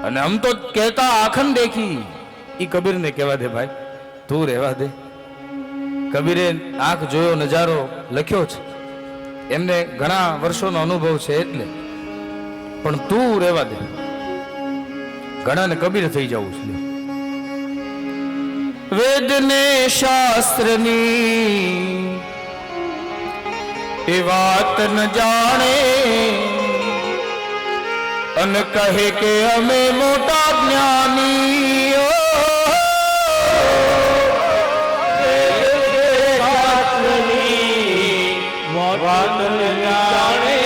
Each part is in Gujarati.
અને हम तो कहता आखन देखी ई कबीर ने कहेवा दे भाई तू રહેવા દે કબીરે આંખ જોયો નજારો લખ્યો છે એમને ઘણા વર્ષોનો અનુભવ છે એટલે પણ તું રહેવા દે ઘણાને કબીર થઈ જવું છે વેદ ને શાસ્ત્રની એ વાત ન જાણે અન કહે કે અમે મોટા જ્ઞાની વાત ન જાણે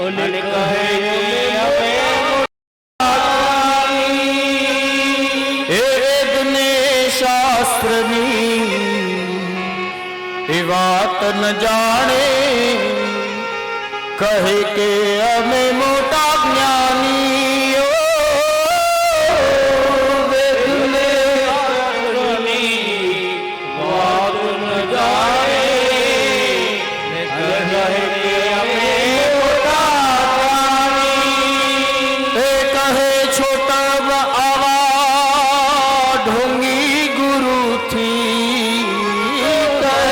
અન કહે કે અમે વેદ ને શાસ્ત્રની એ વાત ન જાણે કહે કે અમે મોટા જ્ઞાની વેદને વાત ન જાણે ને કહે કે અમે મોટા જ્ઞાની એ કહે છોટા આવા ઢોંગી ગુરુથી કહે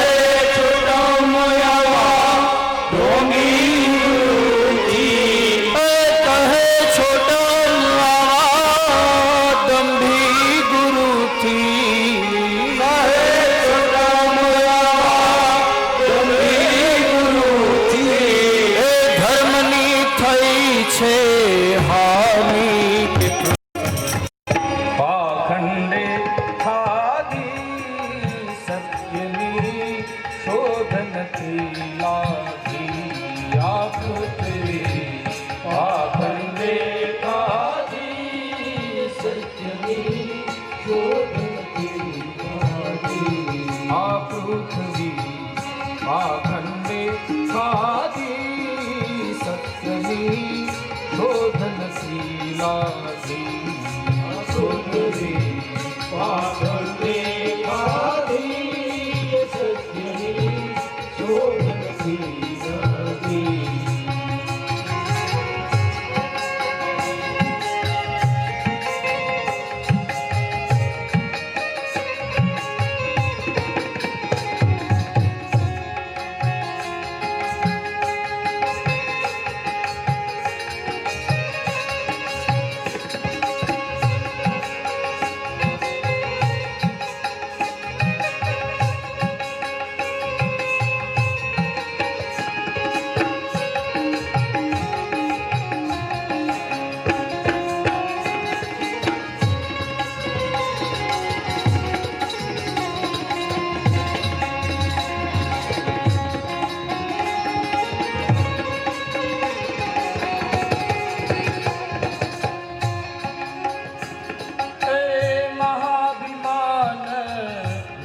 છોટા મોયા ઢોંગી છે હાની પાખંડે ખાધી સત્યની શોધ નથી લાગી આ પૃથ્વી પાખંડે ખાધી સત્યની શોધ નથી લાગી આ પૃથ્વી પાખંડે ખાધી સત્યની શોધન શીલાજી શોધવી પાગલે ખાધી સત્યની શોધન શીલાજી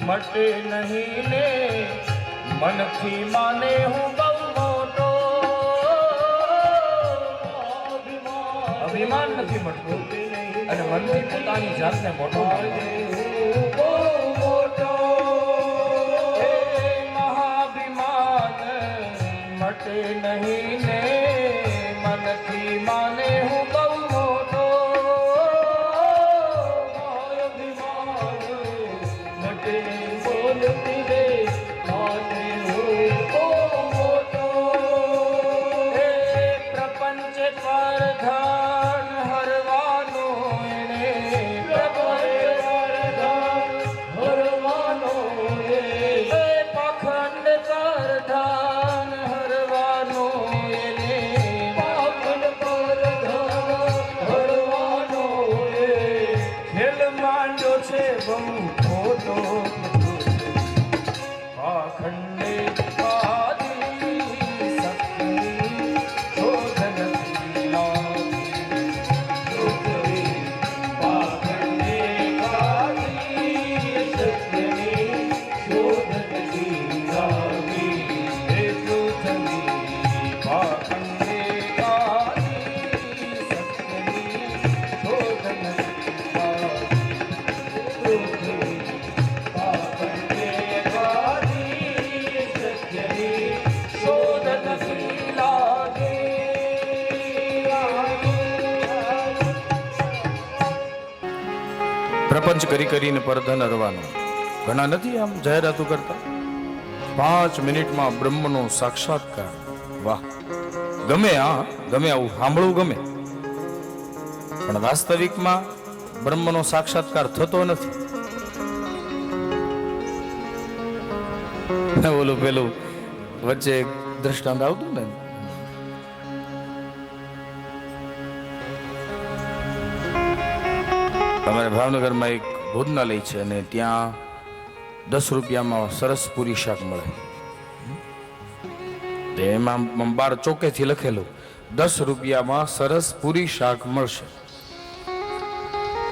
મટે નહીં ને મનથી માને હું બહુ મોટો અભિમાન નથી મટતું અને મનથી પોતાની જાતને મોટો બહુ મોટો મહાભિમાન મટે નહીં ને મનથી માને હું બહુ મોટો પ્રપંચ પર ધન હરવાનો એને હરવાનો પાખંડ પર ધન હરવાનો એને પાખંડ પર ધન હરવાનો ખેલ માંડ્યો છે બહુ ખોટો પાખંડે ખાધી સત્યની શોધન શીલાજી પાખંડે ખાધી સત્યની શોધન શીલાજી હે પૃથ્વી પાખંડે ખાધી સત્યની શોધન શીલાજી પૃથ્વી પ્રપંચ કરી કરીને પરધન હરવાનું. ઘણા નથી આમ જાહેરાતો કરતા. 5 મિનિટમાં બ્રહ્મનો સાક્ષાત્કાર. વાહ, ગમે, હા ગમે, આવું સાંભળવું ગમે, પણ વાસ્તવિકમાં બ્રહ્મનો સાક્ષાત્કાર થતો નથી. ઓલું પેલું વચ્ચે એક દ્રષ્ટાંત આવતું ને, અમારે ભાવનગરમાં એક ભોજનાલય છે અને ત્યાં 10 રૂપિયામાં સરસ પૂરી શાક મળે. એમાં 12 ચોકેથી લખેલું 10 રૂપિયામાં સરસ પૂરી શાક મળશે.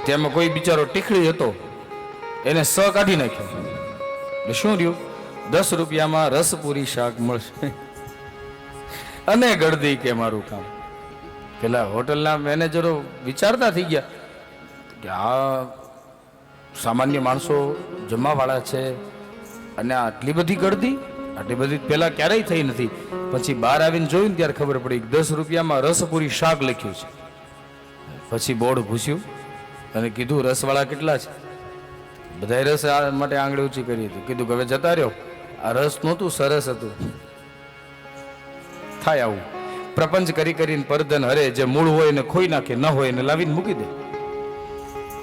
તેમાં કોઈ બિચારો ટીખડી હતો, એને સ કાઢી નાખ્યો. એટલે શું રહ્યું? 10 રૂપિયામાં રસપૂરી શાક મળશે. અને ગળદી કે મારું કામ. પેલા હોટલના મેનેજરો વિચારતા થઈ ગયા કે આ સામાન્ય માણસો જમવાવાળા છે અને આટલી બધી ગળદી, આટલી બધી પેલા ક્યારેય થઈ નથી. પછી બહાર આવીને જોયું ત્યારે ખબર પડી 10 રૂપિયામાં રસપૂરી શાક લખ્યું છે. પછી બોર્ડ ભૂસ્યું અને કીધું રસવાળા કેટલા છે? બધાએ રસ માટે આંગળી ઊંચી કરી હતી. કીધું કે હવે જતા રહ્યો, આ રસ નહોતું, સરસ હતું. થાય આવું. પ્રપંચ કરી કરીને પરધન હરે. જે મૂળ હોય ને ખોઈ નાખે, ન હોય ને લાવીને મૂકી દે.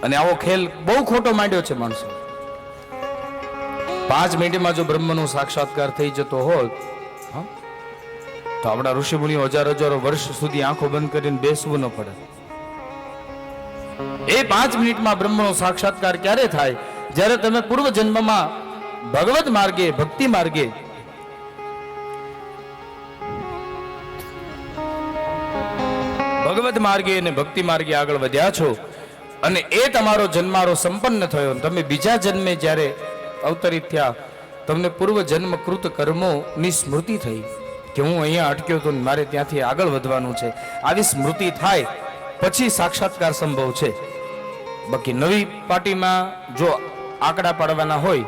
અને આવો ખેલ બહુ ખોટો માંડ્યો છે માણસો. 5 મિનિટમાં જો બ્રહ્મનો સાક્ષાત્કાર થઈ જતો હોત તો આપણા ઋષિમુનિઓ હજારો વર્ષ સુધી આંખો બંધ કરીને બેસવું ન પડે. એ 5 મિનિટમાં બ્રહ્મનો સાક્ષાત્કાર ક્યારે થાય? જ્યારે તમે પૂર્વ જન્મમાં ભગવત માર્ગે, ભક્તિ માર્ગે અને ભક્તિ માર્ગે આગળ વધ્યા છો અને એ તમારો જન્મારો સંપન્ન થયો. તમે બીજા જન્મે જ્યારે અવતરિત થયા, તમને પૂર્વ જન્મ કૃત કર્મોની સ્મૃતિ થઈ કે હું અહીંયા અટક્યો તો મારે ત્યાંથી આગળ વધવાનું છે. આવી સ્મૃતિ થાય પછી સાક્ષાત્કાર સંભવ છે. બાકી નવી પાર્ટીમાં જો આંકડા પાડવાના હોય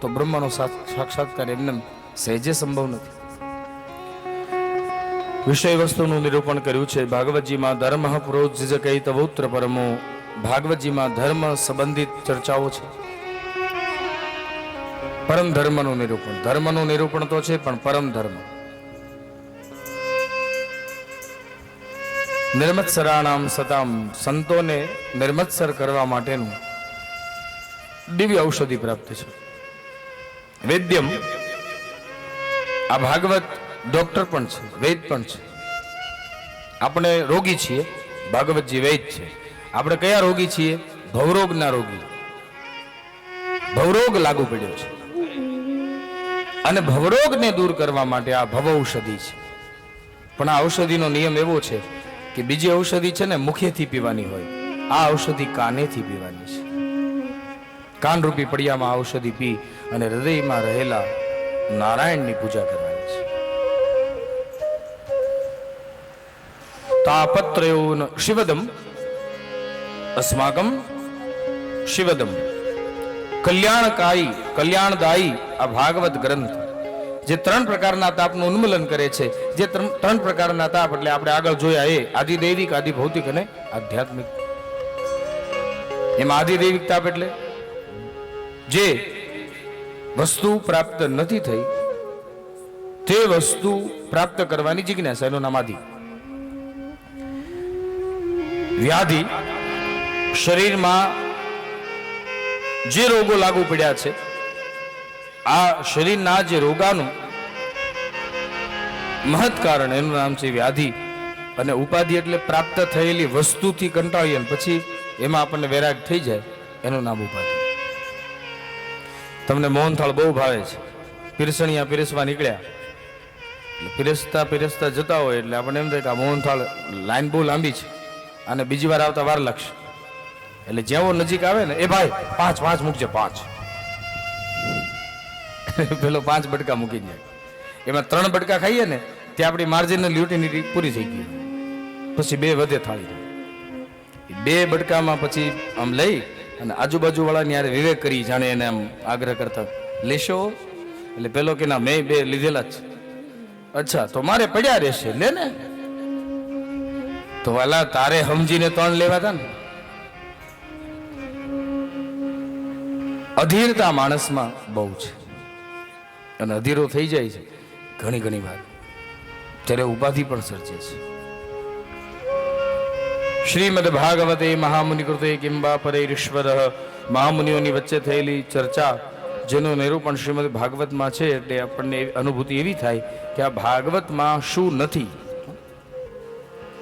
તો બ્રહ્મનો સાક્ષાત્કાર એમને સહેજે સંભવ નથી. વિષય વસ્તુનું નિરૂપણ કર્યું છે ભાગવતજીમાં. ધર્મ પ્રોજ્ય કઈ તવોત્ર પરમો. ભાગવતજીમાં ધર્મ સંબંધિત ચર્ચાઓ છે. પરમ ધર્મનું નિરૂપણ. ધર્મનું નિરૂપણ તો છે, પણ પરમ ધર્મ. નિર્મત્સરાણામ સતામ. સંતોને નિર્મત્સર કરવા માટેનું દિવ્ય ઔષધિ પ્રાપ્ત છે. વૈદ્યમ. આ ભાગવત ડોક્ટર પણ છે, વૈદ પણ છે. આપણે રોગી છીએ, ભાગવતજી વૈદ છે. આપણે કયા રોગી છીએ? ભવરોગના રોગી. ભવરોગ લાગુ પડ્યો છે અને ભવરોગને દૂર કરવા માટે આ ભવ ઔષધિ છે. પણ આ ઔષધિનો નિયમ એવો છે કે બીજી ઔષધિ છે ને મુખેથી પીવાની હોય, આ ઔષધિ કાનેથી પીવાની છે. કાનરૂપી પડિયામાં ઔષધિ પી અને હૃદયમાં રહેલા નારાયણની પૂજા કરવાની છે. તાપત્રયોન શિવદમ અસ્માકમ શિવદમ. કલ્યાણકારી, કલ્યાણદાયી આ ભાગવત ગ્રંથ જે 3 પ્રકારના તાપનું ઉન્મૂલન કરે છે. જે 3 પ્રકારના તાપ એટલે આપણે આગળ જોયા એ આદિદૈવિક, આદિભૌતિક અને આધ્યાત્મિક. એમાં આદિદૈવિક તાપ એટલે જે વસ્તુ પ્રાપ્ત નથી થઈ તે વસ્તુ પ્રાપ્ત કરવાની જિજ્ઞાસા, એનું નામ આદિ. વ્યાધિ, શરીરમાં જે રોગો લાગુ પડ્યા છે, આ શરીરના જે રોગાનું મહત કારણ, એનું નામ છે વ્યાધિ. અને ઉપાધિ એટલે પ્રાપ્ત થયેલી વસ્તુથી કંટાળીએ પછી એમાં આપણને વૈરાગ થઈ જાય, એનું નામ ઉપાધિ. તમને મોહનથાળ બહુ ભાવે છે, પીરસણિયા પીરસવા નીકળ્યા, પીરસતા પીરસતા જતા હોય એટલે આપણને એમ થાય કે આ મોહનથાળ લાઈન બહુ લાંબી છે અને બીજી વાર આવતા વાર લાગશે. એટલે જેવો નજીક આવે ને, એ ભાઈ 5 મૂકજે, 5. પેલો 5 બટકા મૂકી જાય. એમાં 3 બટકા ખાઈએ ને ત્યાં આપણી માર્જિનલ યુટિલિટી પૂરી થઈ ગઈ. પછી 2 વધે થાળી. 2 બટકામાં પછી આમ લઈ અને આજુબાજુ વાળાની યારે વિવેક કરી, જાણે એને આમ આગ્રહ કરતા, લેશો? એટલે પેલો કે ના, મેં 2 લીધેલા જ છે. અચ્છા, તો મારે પડ્યા રહેશે, લે ને. તો વાલા તારે સમજીને 3 લેવા હતા ને. અધીરતા માણસમાં બહુ છે, અને અધીરો થઈ જાય છે ઘણી ઘણી વાર ત્યારે ઉપાધિ પણ સર્જે છે. શ્રીમદ ભાગવતે મહામુનિ કૃતે કિંબા પરેશ્વર, મહામુનિઓની વચ્ચે થયેલી ચર્ચા જેનું નિરૂપણ શ્રીમદ ભાગવતમાં છે, એટલે આપણને અનુભૂતિ એવી થાય કે આ ભાગવતમાં શું નથી.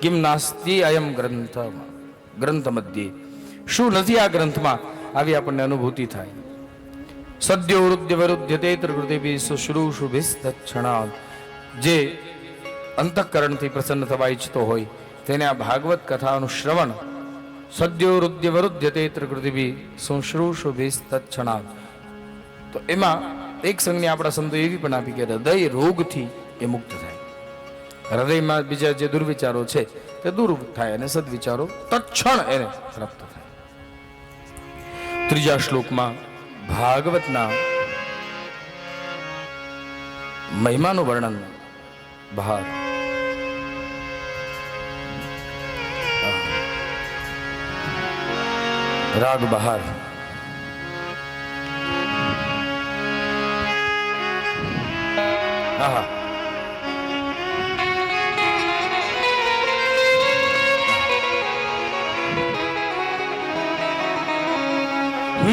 કિમ નાસ્તિ અયમ ગ્રંથ મધ્યે, શું નથી આ ગ્રંથમાં, આવી આપણને અનુભૂતિ થાય. સદ્યો વૃદ્ધ વરુદ્ધતે ત્રિકૃતિભિ શુશ્રૂષુભિસ્તક્ષણાત્, જે અંતઃકરણથી પ્રસન્ન થવા ઈચ્છતો હોય તેને આ ભાગવત કથાનું શ્રવણ સદ્યો વૃદ્ધ વરુદ્ધતે ત્રિકૃતિભિ શુશ્રૂષુભિસ્તક્ષણાત્, તો એમાં એક સંજ્ઞા આપણા સંતો એવી પણ આપી કે હૃદય રોગથી એ મુક્ત થાય. હૃદયમાં બીજા જે દુર્વિચારો છે તે દૂર થાય અને સદવિચારો તત્ક્ષણ એને પ્રાપ્ત થાય. ત્રીજા શ્લોકમાં ભાગવતના મહિમાનું વર્ણન બહાર રાગ બહાર આહા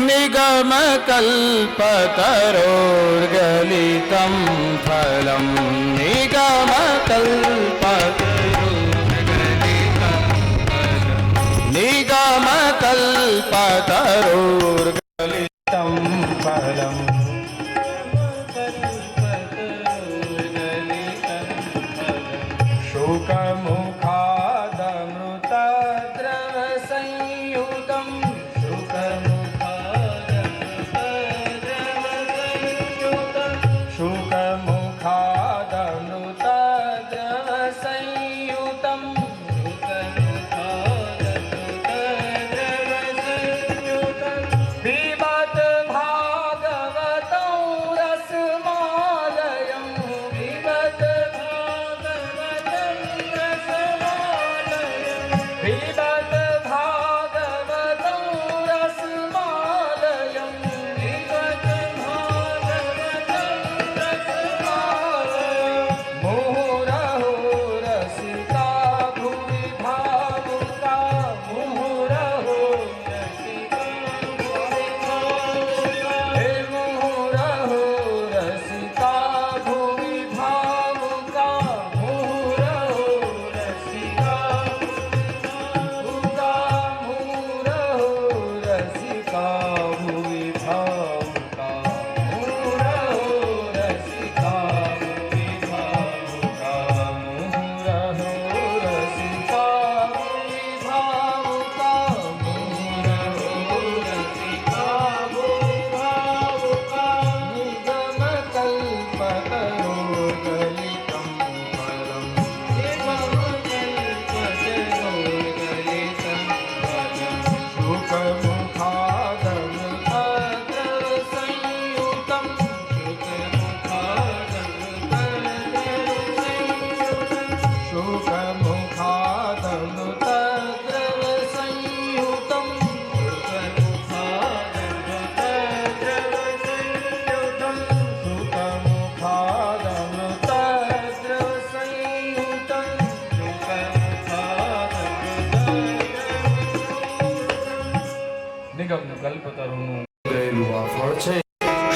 નિગમ કલ્પતરોર્ગલિતમ ફલમ, નિગમ નિગમ કલ્પતરોર્ગલિતમ ફલમ, શુકમુખાદમૃતદ્રવ સંયુતમ,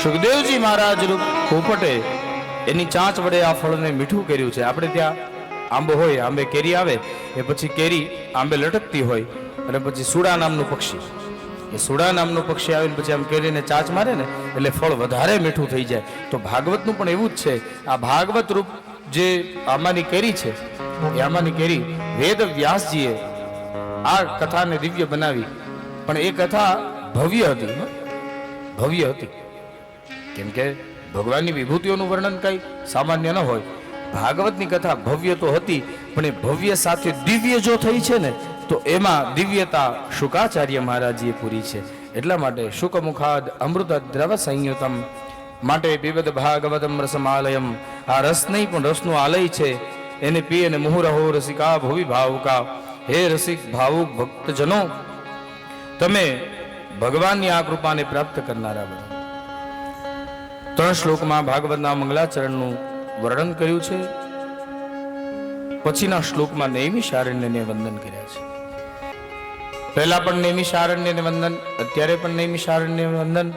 સુખદેવજી મહારાજ પોપટે એની ચાંચ વડે આ ફળને મીઠું કર્યું છે. આપણે ત્યાં આંબો હોય, આંબે કેરી આવે એ પછી કેરી આંબે લટકતી હોય અને પછી સુડા નામનું પક્ષી, એ સુડા નામનું પક્ષી આવીને પછી આમ કેરીને ચાંચ મારે ને એટલે ફળ વધારે મીઠું થઈ જાય. તો ભાગવતનું પણ એવું જ છે. આ ભાગવત રૂપ જે આંબાની કેરી છે, એ આંબાની કેરી વેદ વ્યાસજીએ આ કથાને દિવ્ય બનાવી, પણ એ કથા ભવ્ય હતી, ભવ્ય હતી. કેમ કે ભગવાનની વિભૂતિઓનું વર્ણન કઈ સામાન્ય ન હોય. ભાગવતની કથા ભવ્ય તો હતી, પણ એ ભવ્ય સાથે દિવ્ય જો થઈ છે ને તો એમાં દિવ્યતા શુકાચાર્ય મહારાજીએ પૂરી છે. એટલા માટે શુકમુખાદ અમૃત દ્રવ સંયુતમ, માટે પીબદ ભાગવતમ રસમાલયમ, આ રસ નહીં પણ રસનું આલય છે, એને પી અને મુહુરહો રસિકા ભુવિ ભાવુકા. હે રસિક ભાવુક ભક્તજનો, તમે ભગવાનની આ કૃપાને પ્રાપ્ત કરનારા બનો. 3 શ્લોકમાં ભાગવતના મંગલાચરણનું વર્ણન કર્યું છે. પછીના શ્લોકમાં નૈમિષારણ્યને વંદન કર્યા છે. પહેલા પણ નૈમિષારણ્યને વંદન, અત્યારે પણ નૈમિષારણ્ય વંદન.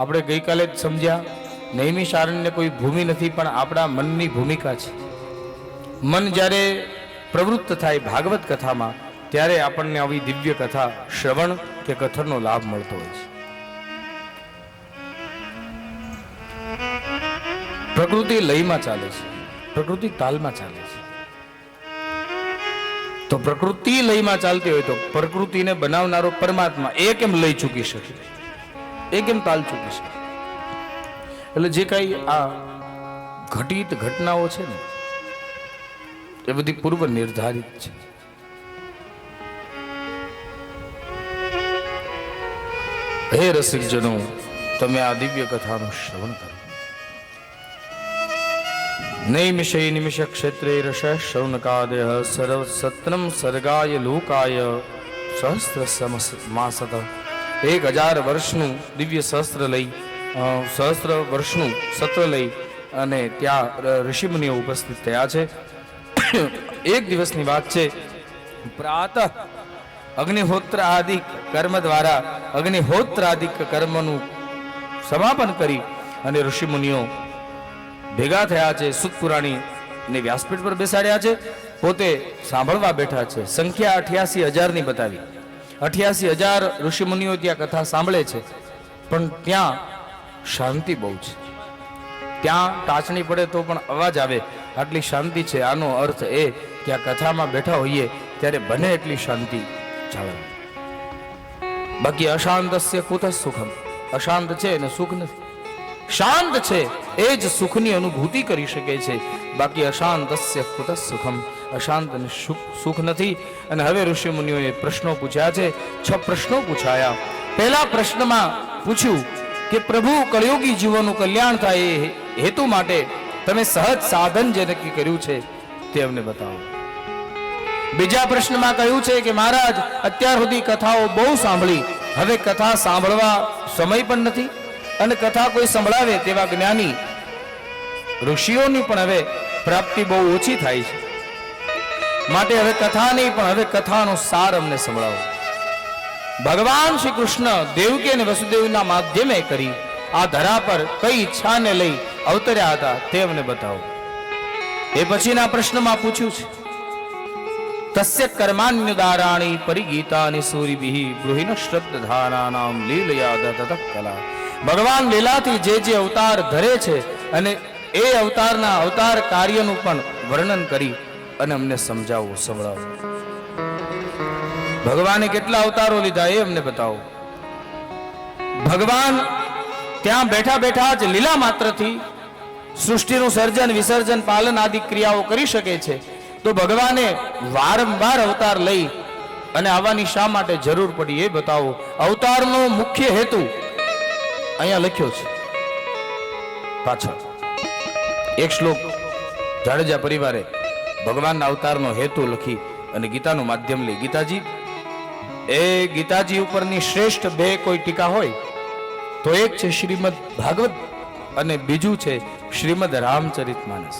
આપણે ગઈકાલે જ સમજ્યા, નૈમિષારણ્ય કોઈ ભૂમિ નથી, પણ આપણા મનની ભૂમિકા છે. મન જ્યારે પ્રવૃત્ત થાય ભાગવત કથામાં, ત્યારે આપણને આવી દિવ્ય કથા શ્રવણ કે કથનનો લાભ મળતો હોય છે. પ્રકૃતિ લયમાં ચાલે છે, પ્રકૃતિ તાલમાં ચાલે છે. તો પ્રકૃતિ લયમાં ચાલતી હોય તો પ્રકૃતિને બનાવનારો પરમાત્મા એ કેમ લઈ ચૂકી શકે, એ કેમ તાલ ચૂકી શકે? એટલે જે કઈ આ ઘટિત ઘટનાઓ છે ને, એ બધી પૂર્વ નિર્ધારિત છે. હે રસિકજનો, તમે આ દિવ્ય કથાનું શ્રવણ કરો. નૈમિષે નિમિષ ક્ષેત્રે રસ શૌનકાદય સર્વ સત્રમ સર્ગાય લોકાય સહસ્ત્ર માસત. 1000 વર્ષનું દિવ્ય સહસ્ત્ર વર્ષનું સત્ર લઈ અને ત્યાં ઋષિમુનિઓ ઉપસ્થિત થયા છે. એક દિવસની વાત છે. પ્રાતઃ અગ્નિહોત્ર આદિક કર્મ દ્વારા અગ્નિહોત્રાદિક કર્મનું સમાપન કરી અને ઋષિમુનિઓ ભેગા થયા છે. સુત પુરાણી ને વ્યાસપીઠ પર બેસાડ્યા છે, પોતે સાંભળવા બેઠા છે. સંખ્યા 88,000 ની બતાવી. 88,000 ઋષિમુનિઓ ત્યાં કથા સાંભળે છે, પણ ત્યાં શાંતિ બહુ છે. ત્યાં ટાચણી પડે તો પણ અવાજ આવે, આટલી શાંતિ છે. આનો અર્થ એ કે આ કથામાં બેઠા હોઈએ ત્યારે બને એટલી શાંતિ જાળવે. બાકી અશાંતસ્ય કુતઃ સુખમ. અશાંત છે અને સુખ નથી. શાંત છે એ જ સુખની અનુભૂતિ કરી શકે છે. બાકી અશાંતસ્ય કુતઃ સુખમ. અશાંત અને સુખ નથી. અને હવે ઋષિ મુનિઓએ પ્રશ્નો પૂછ્યા છે. 6 પ્રશ્નો પૂછાયા. પહેલા પ્રશ્નમાં પૂછ્યું કે પ્રભુ, કળિયુગી જીવોનું કલ્યાણ થાય એ હેતુ માટે તમે સહજ સાધન જે નક્કી કર્યું છે તે અમને બતાવો. બીજા પ્રશ્નમાં કહ્યું છે કે મહારાજ, અત્યાર સુધી કથાઓ બહુ સાંભળી, હવે કથા સાંભળવા સમય પણ નથી, અને કથા કોઈ સંભળાવે તેવા જ્ઞાની ઋષિઓની પણ હવે પ્રાપ્તિ બહુ ઓછી થાય છે. માટે હવે કથા નહીં, પણ હવે કથાનો સાર અમને સંભળાવો. ભગવાન શ્રી કૃષ્ણ દેવકી અને વસુદેવના માધ્યમે કરી આ ધરા પર કઈ ઈચ્છાને લઈ અવતર્યા હતા તે અમને બતાવો. એ પછીના પ્રશ્નમાં પૂછ્યું છે, તસ્ય કર્માન્યદારાણી પરિગીતાની સૂરિભિઃ ગૃહિણ શ્રદ્ધાનાનામ લીલયા દતત કલા. ભગવાન લીલાથી જે અવતાર ધરે છે અને એ અવતારના અવતાર કાર્યનું પણ વર્ણન કરી અને અમને સમજાવો, સંભળાવો. ભગવાને કેટલા અવતારો લીધા એ અમને બતાવો. ભગવાન ત્યાં બેઠા બેઠા જ લીલા માત્રથી સૃષ્ટિનું સર્જન, વિસર્જન, પાલન આદિ ક્રિયાઓ કરી શકે છે. તો ભગવાને વારંવાર અવતાર લઈ અને આવવાની શા માટે જરૂર પડી એ બતાવો. અવતારનો મુખ્ય હેતુ અહીંયા લખ્યો છે પાછળ. એક શ્લોક જાડેજા પરિવારે ભગવાનના અવતારનો હેતુ લખી અને ગીતાનું માધ્યમ લઈ. ગીતાજી, એ ગીતાજી ઉપરની શ્રેષ્ઠ 2 કોઈ ટીકા હોય તો એક છે શ્રીમદ ભાગવત અને બીજું છે શ્રીમદ રામચરિતમાનસ.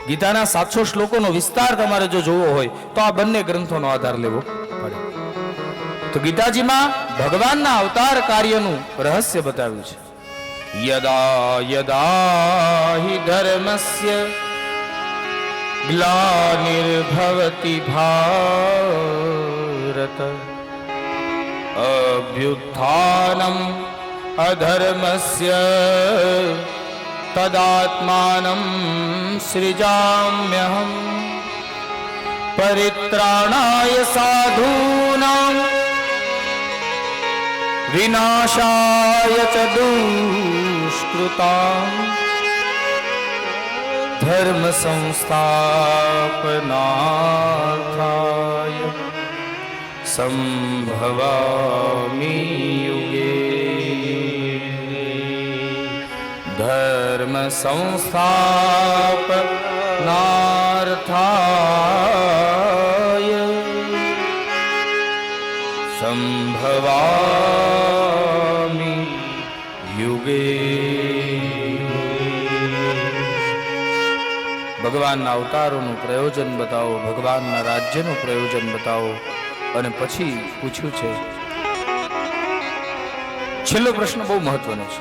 ગીતાના 700 શ્લોકોનો વિસ્તાર તમારે જો જોવો હોય તો આ બંને ગ્રંથોનો આધાર લેવો પડે. તો ગીતાજીમાં ભગવાનના અવતાર કાર્યનું રહસ્ય બતાવ્યું છે. યદા યદા હિ ધર્મસ્ય ગ્લાનિર્ભવતિ ભારત અભ્યુત્થાનમ અધર્મસ્ય તદાત્માનં સૃજામ્યહમ પરિત્રાણાય સાધૂનાં વિનાશાય ચ દુષ્કૃતાં ધર્મ સંસ્થાપનાર્થાય સંભવામિ યુગે. ધર્મ સંસ્થાપનાર્થાય સંભવામિ યુગે. ભગવાનના અવતારોનું પ્રયોજન બતાવો, ભગવાનના રાજ્યનું પ્રયોજન બતાવો. અને પછી પૂછ્યું છે, છેલ્લો પ્રશ્ન બહુ મહત્વનો છે.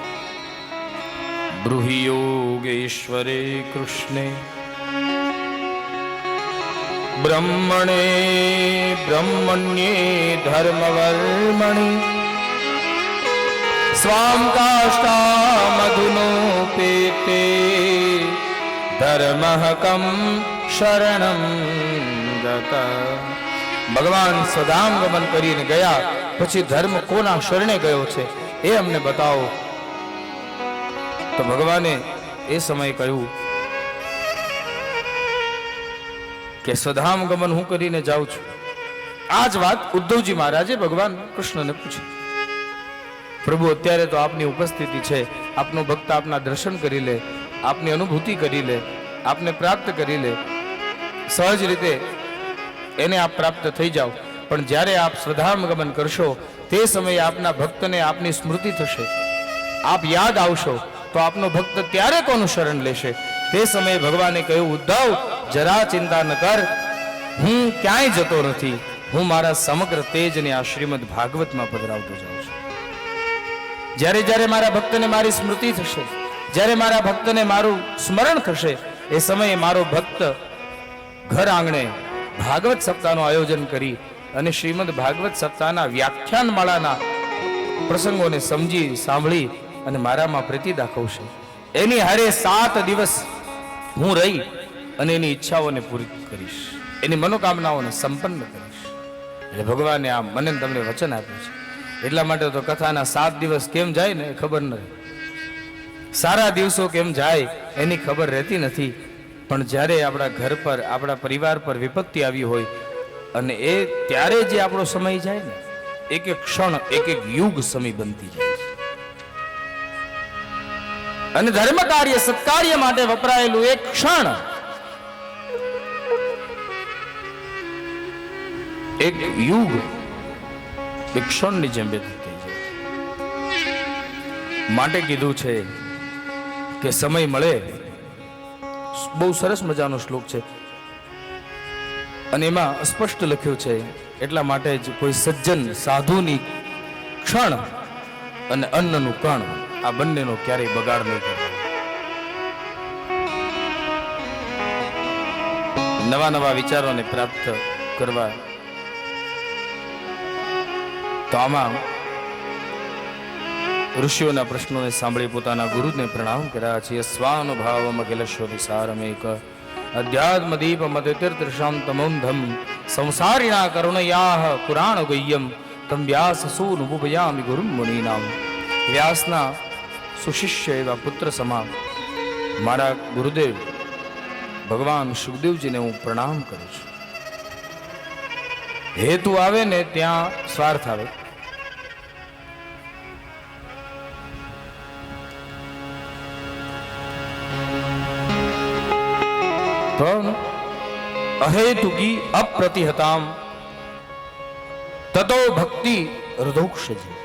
બ્રૂહિ યોગેશ્વરે કૃષ્ણે બ્રહ્મણે બ્રહ્મણ્યે ધર્મવર્મણિ સ્વામ કાષ્ટામધુનો પેતે ધર્મહકમ શરણમ ગત. ભગવાન સદામગમન કરીને ગયા પછી ધર્મ કોના શરણે ગયો છે એ અમને બતાવો. તો ભગવાને એ સમયે કહ્યું કે સ્વધામ ગમન હું કરીને જાઉં છું. આ જ વાત ઉદ્ધવજી મહારાજે ભગવાન કૃષ્ણને પૂછી. પ્રભુ, અત્યારે તો આપની ઉપસ્થિતિ છે, આપનો ભક્ત આપના દર્શન કરી લે, આપની અનુભૂતિ કરી લે, આપને પ્રાપ્ત કરી લે, સહજ રીતે એને આપ પ્રાપ્ત થઈ જાઓ. પણ જ્યારે આપ સ્વધામ ગમન કરશો તે સમયે આપના ભક્તને આપની સ્મૃતિ થશે, આપ યાદ આવશો, તો આપનો ભક્ત ત્યારે કોનું શરણ લેશે? તે સમયે ભગવાને કહ્યું, ઉદ્ધવ, જરા ચિંતા ન કર, હું ક્યાંય જતો નથી, હું મારા સમગ્ર તેજને આ શ્રીમદ ભાગવતમાં પધરાવતો જાઉં છું. જ્યારે જ્યારે મારા ભક્તને મારી સ્મૃતિ થશે, જ્યારે મારા ભક્તને મારું સ્મરણ થશે, એ સમયે મારો ભક્ત ઘર આંગણે ભાગવત સપ્તાહનું આયોજન કરી અને શ્રીમદ ભાગવત સપ્તાહના વ્યાખ્યાન માળાના પ્રસંગોને સમજી સાંભળી અને મારામાં પ્રીતિ દાખવશે. એની હારે 7 દિવસ હું રહી અને એની ઈચ્છાઓને પૂરી કરીશ, એની મનોકામનાઓને સંપન્ન કરીશ. એટલે ભગવાને આ મને તમને વચન આપ્યું છે. એટલા માટે તો કથાના 7 દિવસ કેમ જાય ને ખબર ન રહે, સારા દિવસો કેમ જાય એની ખબર રહેતી નથી. પણ જ્યારે આપણા ઘર પર, આપણા પરિવાર પર વિપત્તિ આવી હોય અને એ ત્યારે જે આપણો સમય જાય ને, એક એક ક્ષણ, એક એક યુગ સમય બનતી જાય. અને ધર્મ કાર્ય, સત્કાર્ય માટે વપરાયેલું એક ક્ષણ એક યુગ એક ક્ષણની જેમ વ્યતીત થઈ જાય. માટે કીધું છે કે સમય મળે, બહુ સરસ મજાનો શ્લોક છે અને એમાં સ્પષ્ટ લખ્યું છે. એટલા માટે જ કોઈ સજ્જન સાધુની ક્ષણ અને અન્નનું કણ, આ બંનેનો ક્યારેય બગાડ નહીં કરવો. નવા નવા વિચારોને પ્રાપ્ત કરવા. તો આમાં ઋષિઓના પ્રશ્નોને સાંભળી પોતાના ગુરુને પ્રણામ કર્યા છે. સ્વાનુભાવમ અખિલેશ્વરી સારમેક અધ્યાત્મ દીપ મદતીર્થ શાંતમોંધમ સંસારિણા કરુણયાહ પુરાણ ગય્યમ તમ વ્યાસ સૂનુભયામિ ગુરુમ મુનિનામ. વ્યાસના સુશિષ્ય એવા પુત્ર સમા મારા ગુરુદેવ ભગવાન સુખદેવજીને હું પ્રણામ કરું છું. હેતુ આવે ને ત્યાં સ્વાર્થ આવે. અહેતુકી અપ્રતિહતામ તતો ભક્તિ હૃદોક્ષજી.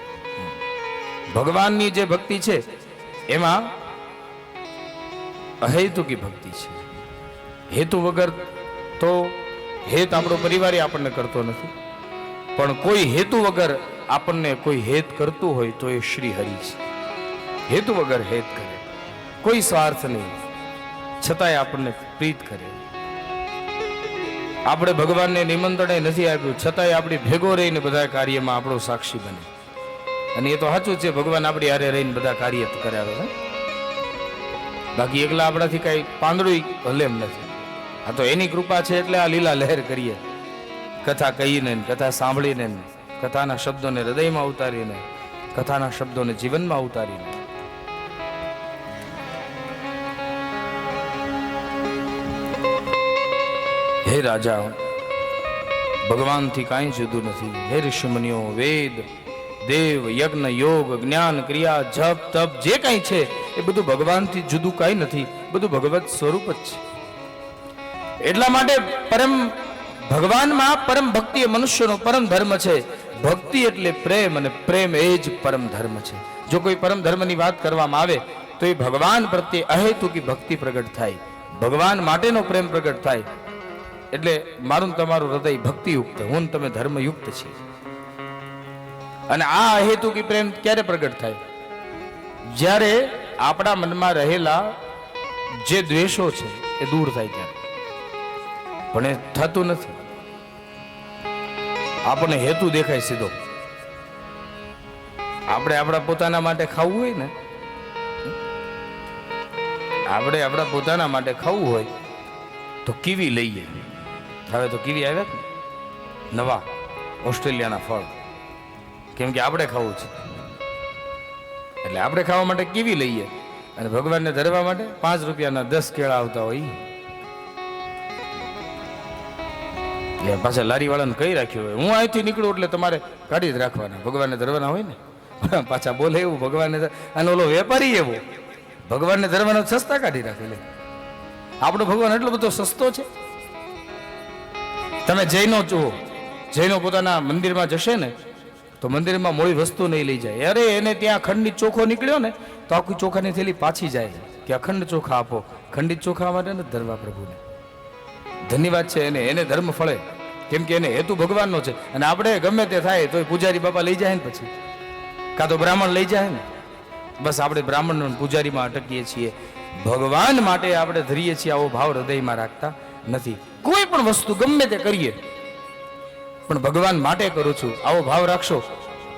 ભગવાનની જે ભક્તિ છે એમાં અહેતુકી ભક્તિ છે. હેતુ વગર તો હેત આપણો પરિવાર આપણને કરતો નથી, પણ કોઈ હેતુ વગર આપણને કોઈ હેત કરતું હોય તો એ શ્રી હરિ છે. હેતુ વગર હેત કરે, કોઈ સ્વાર્થ નહીં, છતાંય આપણને પ્રીત કરે. આપણે ભગવાનને નિમંત્રણે નથી આપ્યું, છતાંય આપણી ભેગો રહીને બધા કાર્યમાં આપણો સાક્ષી બને. અને એ તો સાચું છે, ભગવાન આપણી હારે રહીને બધા કાર્ય કરાવે. બાકી એકલા આપણાથી કઈ પાંદડું હલે એમ નથી. આ તો એની કૃપા છે એટલે આ લીલા લહેર કરીએ, કથા કહીને, કથા સાંભળીને, કથાના શબ્દોને હૃદયમાં ઉતારીને, કથાના શબ્દોને જીવનમાં ઉતારીને. હે રાજા, ભગવાનથી કાંઈ જુદું નથી. હે ઋષિમુનિઓ, વેદ, દેવ, યજ્ઞ, યોગ, જ્ઞાન, ક્રિયા, જપ, તપ જે કાંઈ છે એ બધું ભગવાનથી જુદું કાંઈ નથી, બધું ભગવત સ્વરૂપ જ છે. એટલા માટે ભગવાનમાં પરમ ભક્તિ એ મનુષ્યનો પરમ ધર્મ છે. ભક્તિ એટલે પ્રેમ, અને પ્રેમ એ જ પરમ ધર્મ છે. જો કોઈ પરમ ધર્મની વાત કરવામાં આવે તો એ ભગવાન પ્રત્યે અહેતુકી ભક્તિ પ્રગટ થાય, ભગવાન માટેનો પ્રેમ પ્રગટ થાય. એટલે મારું ને તમારું હૃદય ભક્તિયુક્ત, હું ને તમે ધર્મયુક્ત છીએ. અને આ અહેતુકી પ્રેમ ક્યારે પ્રગટ થાય? જ્યારે આપણા મનમાં રહેલા જે દ્વેષો છે એ દૂર થાય ત્યારે. પણ એ થતું નથી. આપણને હેતુ દેખાય સીધો. આપણે આપણા પોતાના માટે ખાવું હોય ને, આપણે આપણા પોતાના માટે ખાવું હોય તો કીવી લઈએ. હવે તો કીવી આવ્યા ને નવા ઓસ્ટ્રેલિયાના ફળ, કેમ કે આપણે ખાવું છે એટલે આપણે ખાવા માટે કીવી લઈએ. અને ભગવાનને ધરવા માટે 5 રૂપિયાના 10 કેળા આવતા હોય એ પાછા લારી વાળાને કહી રાખ્યું હોય, હું અહીંથી નીકળું એટલે તમારે કાઢી જ રાખવાના, ભગવાનને ધરવાના હોય ને. પાછા બોલે એવું ભગવાનને, અને ઓલો વેપારી એવો ભગવાનને ધરવાના સસ્તા કાઢી રાખે. લે આપણો ભગવાન એટલો બધો સસ્તો છે. તમે જૈનો જુઓ, જૈનો પોતાના મંદિરમાં જશે ને તો મંદિરમાં મોડી વસ્તુ નહીં લઈ જાય. અરે એને ત્યાં ખંડિત ચોખો નીકળ્યો ને તો આખી ચોખાની થેલી પાછી જાય કે અખંડ ચોખા આપો. ખંડિત ચોખા માટે ને ધરવા પ્રભુને. ધન્યવાદ છે એને ધર્મ ફળે, કેમ કે એને હેતુ ભગવાનનો છે. અને આપણે ગમે તે થાય તો પૂજારી બાપા લઈ જાય ને, પછી કાં તો બ્રાહ્મણ લઈ જાય ને. બસ આપણે બ્રાહ્મણ પૂજારીમાં અટકીએ છીએ. ભગવાન માટે આપણે ધરીએ છીએ આવો ભાવ હૃદયમાં રાખતા નથી. કોઈ પણ વસ્તુ ગમે તે કરીએ પણ ભગવાન માટે કરું છું આવો ભાવ રાખશો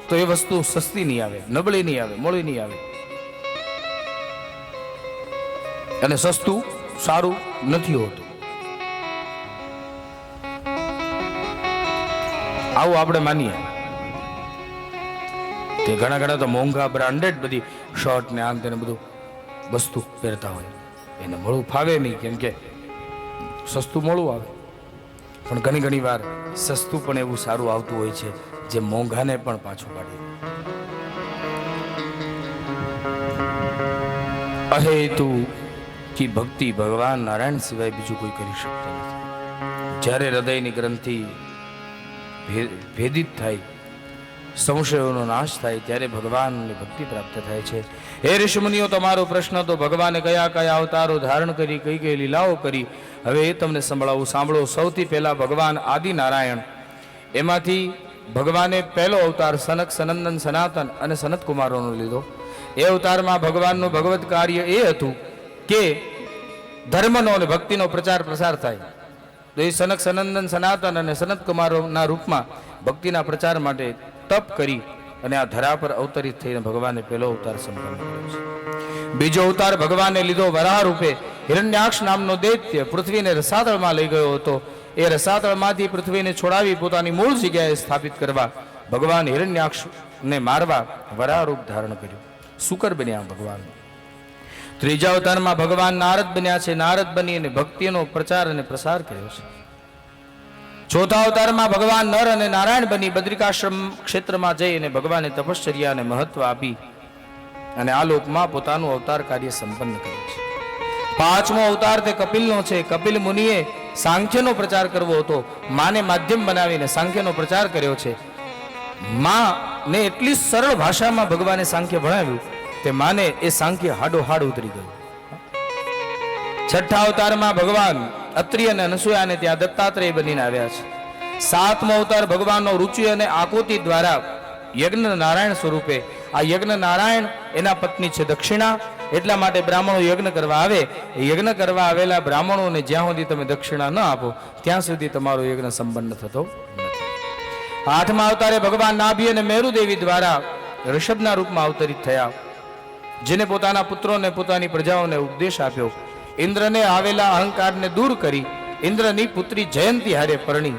તો એ વસ્તુ સસ્તી નહીં આવે, નબળી નહીં આવે, મોડી નહીં આવે. અને સસ્તું સારું નથી હોતું. આવું આપણે માનીએ. તે ઘણા તો મોંઘા બ્રાન્ડેડ બધી શર્ટ ને આમ તેને બધું વસ્તુ પહેરતા હોય, એને મોડું ફાવે નહીં, કેમ કે સસ્તું મોડું આવે. પણ ઘણી વાર સસ્તું પણ એવું સારું આવતું હોય છે જે મોંઘાને પણ પાછું પાડે. અહેતુ કી ભક્તિ ભગવાન નારાયણ સિવાય બીજું કોઈ કરી શકતો નથી. જ્યારે હૃદયની ગ્રંથિ ભેદિત થાય, સંશયોનો નાશ થાય, ત્યારે ભગવાનની ભક્તિ પ્રાપ્ત થાય છે. હે ઋષિમુનિઓ, તમારો પ્રશ્ન તો ભગવાને કયા અવતારો ધારણ કરી, કઈ લીલાઓ કરી, હવે એ તમને સંભળાવું, સાંભળો. સૌથી પહેલા ભગવાન આદિ નારાયણ, એમાંથી ભગવાને પહેલો અવતાર સનક, સનંદન, સનાતન અને સનત કુમારોનો લીધો. એ અવતારમાં ભગવાનનું ભગવત કાર્ય એ હતું કે ધર્મનો અને ભક્તિનો પ્રચાર પ્રસાર થાય. તો એ સનક, સનંદન, સનાતન અને સનત કુમારોના રૂપમાં ભક્તિના પ્રચાર માટે તપ કરી અને આ ધરા પર અવતરિત થઈને ભગવાને પહેલો અવતાર સંપન્ન કર્યો છે. બીજો અવતાર ભગવાને લીધો વરાહ રૂપે. હિરણ્યાક્ષ નામનો દૈત્ય પૃથ્વીને રસાતળમાં લઈ ગયો હતો. એ રસાતળમાંથી પૃથ્વીને છોડાવી પોતાની મૂળ જગ્યાએ સ્થાપિત કરવા ભગવાન હિરણ્યાક્ષને મારવા વરાહ રૂપ ધારણ કર્યું. શુકર બન્યા ભગવાન. ત્રીજા અવતારમાં ભગવાન નારદ બન્યા છે. નારદ બની અને ભક્તિનો પ્રચાર અને પ્રસાર કર્યો છે. ચોથા અવતારમાં ભગવાન નર અને નારાયણ બની બદ્રિકાશ્રમ ક્ષેત્રમાં જઈ અને ભગવાને તપશ્ચર્યાને મહત્વ આપી અને આ લોકમાં પોતાનું અવતાર કાર્ય સંપન્ન કર્યું છે. પાંચમો અવતાર તે કપિલનો છે. કપિલ મુનિએ સાંખ્યનો પ્રચાર કરવો હતો. માને માધ્યમ બનાવીને સાંખ્યનો પ્રચાર કર્યો છે. માને એટલી સરળ ભાષામાં ભગવાને સાંખ્ય ભણાવ્યું તે માને એ સાંખ્ય હાડોહાડ ઉતરી ગયું. છઠ્ઠા અવતારમાં ભગવાન અત્રિ અને અનસૂયાને ત્યાં દત્તાત્રેય બનીને આવ્યા છે. સાતમો અવતાર ભગવાનનો રુચિ અને આકૃતિ દ્વારા યજ્ઞ નારાયણ સ્વરૂપે. આ યજ્ઞ નારાયણ એના પત્ની છે દક્ષિણા. એટલા માટે બ્રાહ્મણો યજ્ઞ કરવા આવે, યજ્ઞ કરવા આવેલા બ્રાહ્મણોને જ્યાં સુધી તમે દક્ષિણા ન આપો ત્યાં સુધી તમારો યજ્ઞ સંપન્ન થતો નથી. આઠમા અવતારે ભગવાન નાભી અને મેરુદેવી દ્વારા ઋષભના રૂપમાં અવતરિત થયા, જેને પોતાના પુત્રોને પોતાની પ્રજાઓને ઉપદેશ આપ્યો. ઇન્દ્રને આવેલા અહંકારને દૂર કરી ઇન્દ્રની પુત્રી જયંતી હારે પરણી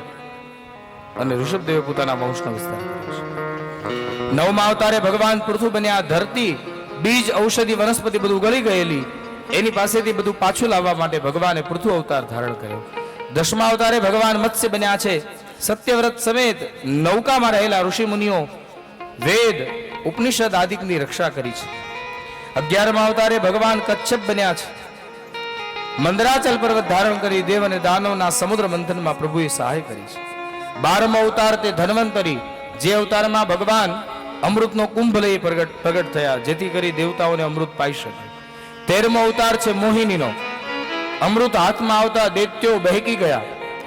અને ઋષભદેવે પોતાના વંશનો વિસ્તાર કર્યો છે. નવમા અવતારે ભગવાન પૃથુ બન્યા. ધરતી, બીજ, ઔષધિ, વનસ્પતિ બધું ગળી ગયેલી, એની પાસેથી બધું પાછું લાવવા માટે ભગવાને પૃથુ અવતાર ધારણ કર્યો. દસમા અવતારે ભગવાન મત્સ્ય બન્યા છે. સત્યવ્રત સમેત નૌકામાં રહેલા ઋષિ મુનિઓ વેદ, ઉપનિષદ આદિકની રક્ષા કરી છે. 11મા અવતારે ભગવાન કચ્છપ બન્યા છે. મંદરાચલ પર્વત ધારણ કરી દેવ અને દાનવના સમુદ્ર મંથનમાં પ્રભુએ સહાય કરી છે. 12મો અવતાર તે ધન્વંતરી, જે અવતારમાં ભગવાન અમૃતનો કુંભ લઈ પ્રગટ થયા, જેથી કરી દેવતાઓને અમૃત પાઈ શકે. 13મો અવતાર છે મોહિનીનો. અમૃત હાથમાં આવતા દૈત્યો બહેકી ગયા.